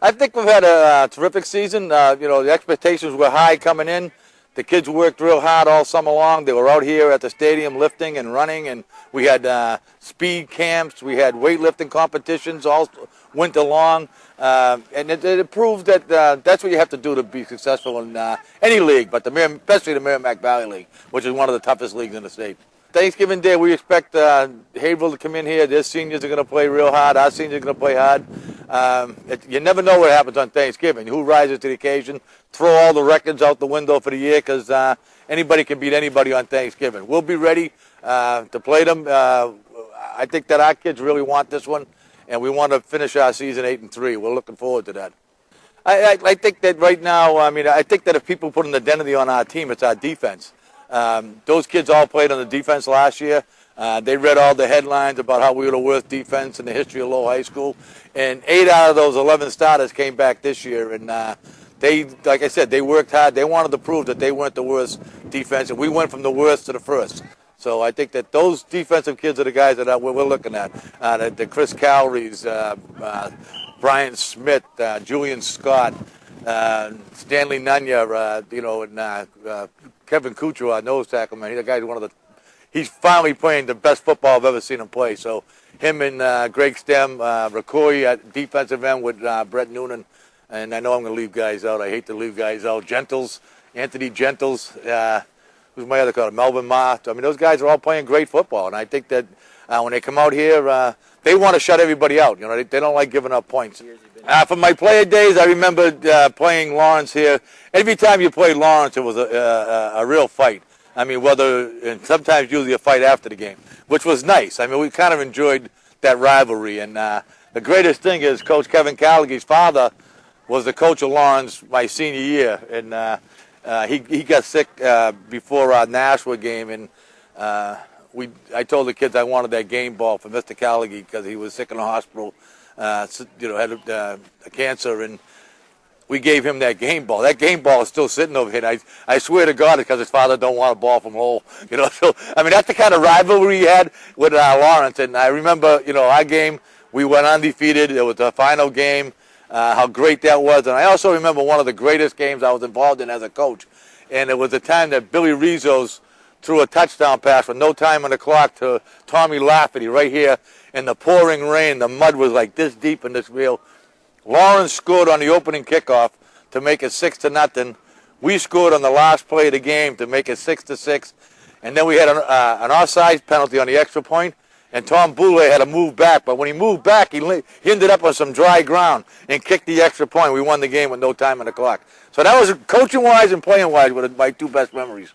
I think we've had a terrific season. The expectations were high coming in. The kids worked real hard all summer long. They were out here at the stadium lifting and running, and we had speed camps. We had weightlifting competitions all winter long, and it proved that that's what you have to do to be successful in any league, but especially the Merrimack Valley League, which is one of the toughest leagues in the state. Thanksgiving Day, we expect Haverhill to come in here. Their seniors are going to play real hard. Our seniors are going to play hard. You never know what happens on Thanksgiving. Who rises to the occasion? Throw all the records out the window for the year because anybody can beat anybody on Thanksgiving. We'll be ready to play them. I think that our kids really want this one, and we want to finish our season 8-3. We're looking forward to that. I think that right now, I think that if people put an identity on our team, it's our defense. Those kids all played on the defense last year. They read all the headlines about how we were the worst defense in the history of Lowell High School. And 8 out of those 11 starters came back this year. And they, like I said, they worked hard. They wanted to prove that they weren't the worst defense. And we went from the worst to the first. So I think that those defensive kids are the guys that we're looking at. The Chris Cowries, Brian Smith, Julian Scott, Stanley Nunya, and Kevin Kuchar, our nose tackle, man. That guy's he's finally playing the best football I've ever seen him play. So him and Greg Stem, Rakoy at defensive end with Brett Noonan. And I know I'm going to leave guys out. I hate to leave guys out. Anthony Gentles, who's my other coach? Melvin Ma. Those guys are all playing great football. And I think that when they come out here, they want to shut everybody out. They don't like giving up points. From my player days, I remember playing Lawrence here. Every time you played Lawrence, it was a real fight. And sometimes usually a fight after the game, which was nice. We kind of enjoyed that rivalry. And the greatest thing is Coach Kevin Callaghan's father was the coach of Lawrence my senior year. And he got sick before our Nashua game. And I told the kids I wanted that game ball for Mr. Callaghan because he was sick in the hospital. Had a cancer, and we gave him that game ball. That game ball is still sitting over here. I swear to God, it's because his father don't want a ball from Lowell. So that's the kind of rivalry he had with Lawrence. And I remember, our game, we went undefeated. It was the final game. How great that was. And I also remember one of the greatest games I was involved in as a coach. And it was the time that Billy Rizos threw a touchdown pass with no time on the clock to Tommy Lafferty right here in the pouring rain. The mud was like this deep in this field. Lawrence scored on the opening kickoff to make it 6-0. We scored on the last play of the game to make it 6-6. And then we had an offside penalty on the extra point, and Tom Boulay had to move back. But when he moved back, he ended up on some dry ground and kicked the extra point. We won the game with no time on the clock. So that was, coaching-wise and playing-wise, were my two best memories.